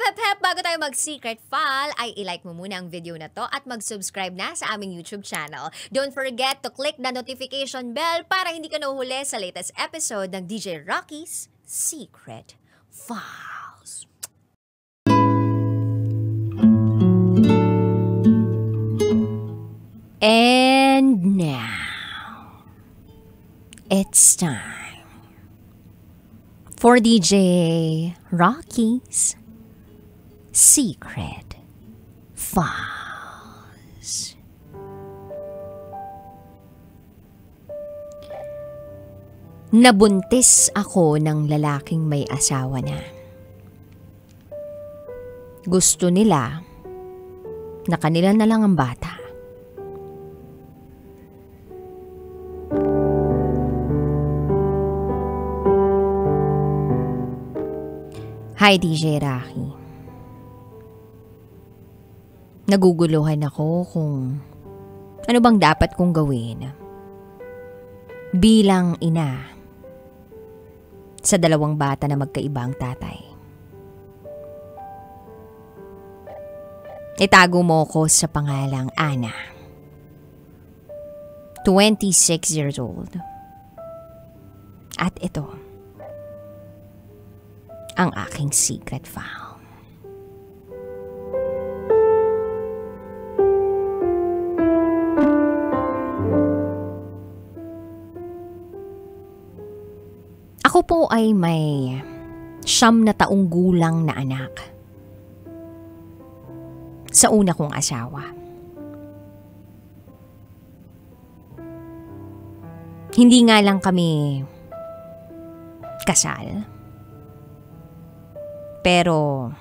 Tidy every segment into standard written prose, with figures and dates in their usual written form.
Hep! Bago tayo mag-secret file, ay ilike mo muna ang video na to at mag-subscribe na sa aming YouTube channel. Don't forget to click the notification bell para hindi ka nahuhuli sa latest episode ng DJ Rocky's Secret Files. And now, it's time for DJ Rocky's Secret Files. Nabuntis ako ng lalaking may asawa na. Gusto nila na kanila na lang ang bata. Hi DJ Rocky. Naguguluhan ako kung ano bang dapat kong gawin bilang ina sa dalawang bata na magkaibang tatay. Itago mo ko sa pangalang Ana, 26 years old. At ito ang aking secret file. Ako po ay may 9 na taong gulang na anak sa una kong asawa. Hindi nga lang kami kasal, pero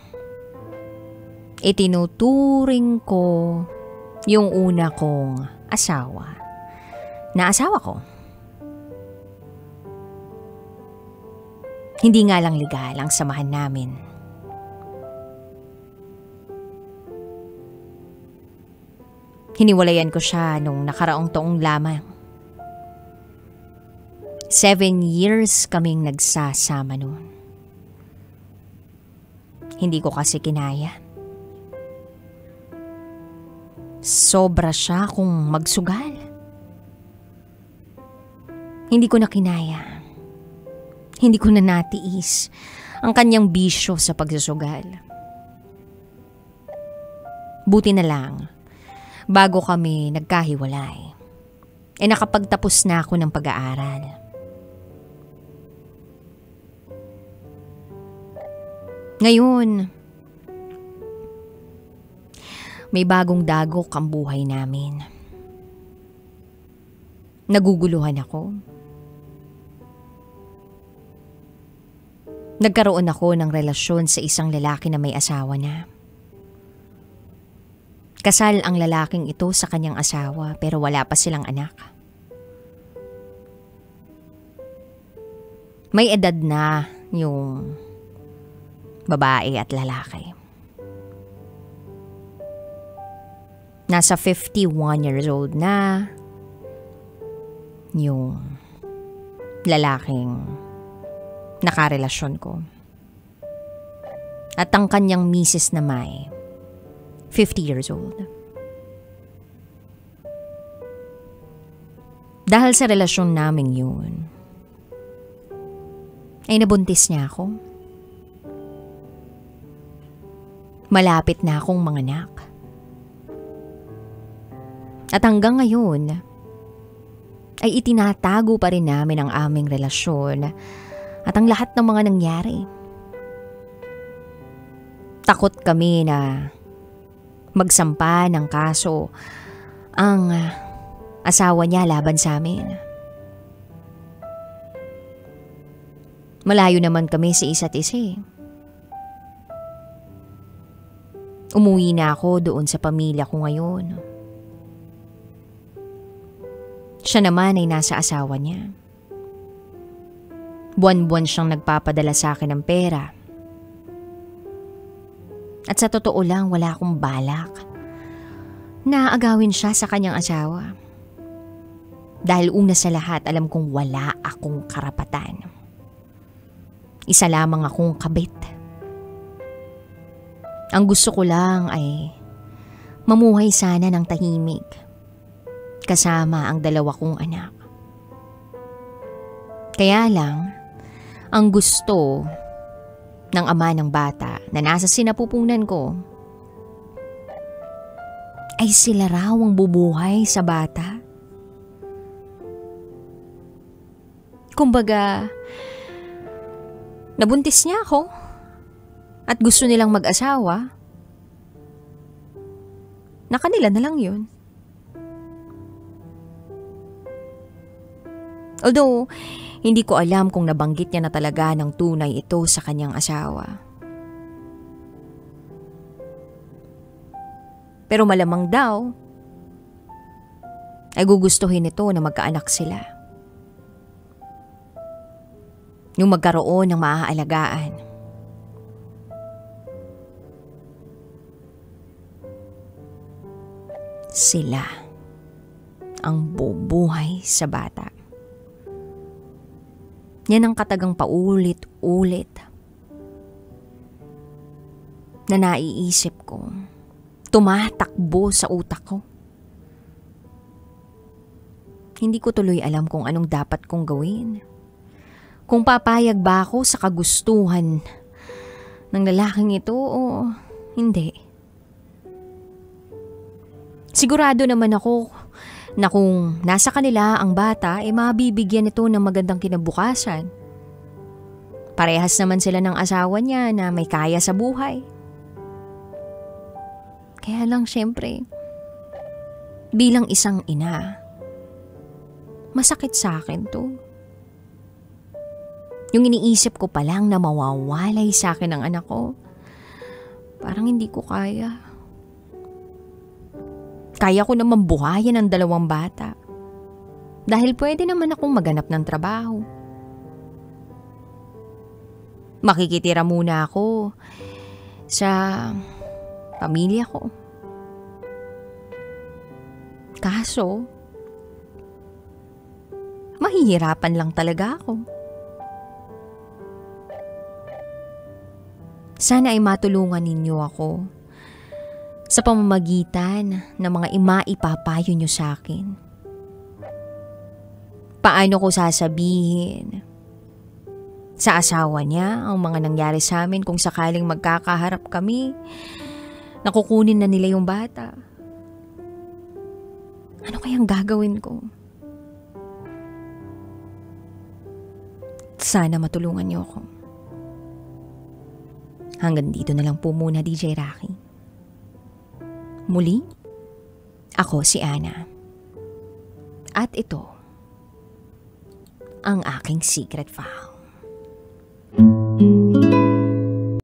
itinuturing ko yung una kong asawa na asawa ko. Hindi nga lang legal ang samahan namin. Hiniwalayan ko siya nung nakaraang taong lamang. 7 years kaming nagsasama noon. Hindi ko kasi kinaya. Sobra siya kung magsugal. Hindi ko na kinaya. Hindi ko na natiis ang kanyang bisyo sa pagsusugal. Buti na lang, bago kami nagkahiwalay, nakapagtapos na ako ng pag-aaral. Ngayon, may bagong dagok ang buhay namin. Naguguluhan ako. Nagkaroon ako ng relasyon sa isang lalaki na may asawa na. Kasal ang lalaking ito sa kanyang asawa pero wala pa silang anak. May edad na yung babae at lalaki. Nasa 51 years old na yung lalaking nakarelasyon ko. At ang kanyang misis na may 50 years old. Dahil sa relasyon naming yun, ay nabuntis niya ako. Malapit na akong manganak. At hanggang ngayon, ay itinatago pa rin namin ang aming relasyon at ang lahat ng mga nangyari. Takot kami na magsampa ng kaso ang asawa niya laban sa amin. Malayo naman kami sa isa't isa. Umuwi na ako doon sa pamilya ko ngayon. Siya naman ay nasa asawa niya. Buwan-buwan siyang nagpapadala sa akin ng pera. At sa totoo lang, wala akong balak na agawin siya sa kanyang asawa. Dahil una sa lahat, alam kong wala akong karapatan. Isa lamang akong kabit. Ang gusto ko lang ay mamuhay sana ng tahimik kasama ang 2 kong anak. Kaya lang, ang gusto ng ama ng bata na nasa sinapupunan ko ay sila raw ang bubuhay sa bata. Kumbaga, nabuntis niya ako at gusto nilang mag-asawa. Na kanila na lang yun. Although, hindi ko alam kung nabanggit niya na talaga ng tunay ito sa kanyang asawa. Pero malamang daw, ay gugustuhin ito na magkaanak sila. Yung magkaroon ng maaalagaan. Sila ang bubuhay sa bata. Yan ang katagang paulit-ulit na naiisip ko. Tumatakbo sa utak ko. Hindi ko tuloy alam kung anong dapat kong gawin. Kung papayag ba ako sa kagustuhan ng lalaking ito o hindi. Sigurado naman ako na kung nasa kanila ang bata, mabibigyan ito ng magandang kinabukasan. Parehas naman sila ng asawa niya na may kaya sa buhay. Kaya lang syempre, bilang isang ina, masakit sa akin to. Yung iniisip ko pa lang na mawawalay sa akin ang anak ko, parang hindi ko kaya. Kaya ko naman buhayin ang 2 bata. Dahil pwede naman akong maghanap ng trabaho. Makikitira muna ako sa pamilya ko. Kaso, mahihirapan lang talaga ako. Sana ay matulungan ninyo ako sa pamamagitan ng mga maipapayo nyo sa akin. Paano ko sasabihin sa asawa niya ang mga nangyari sa amin kung sakaling magkakaharap kami na kukunin na nila yung bata? Ano kayang gagawin ko? Sana matulungan niyo ako. Hanggang dito na lang po muna, DJ Rocky. Muli, ako si Ana. At ito, ang aking secret file.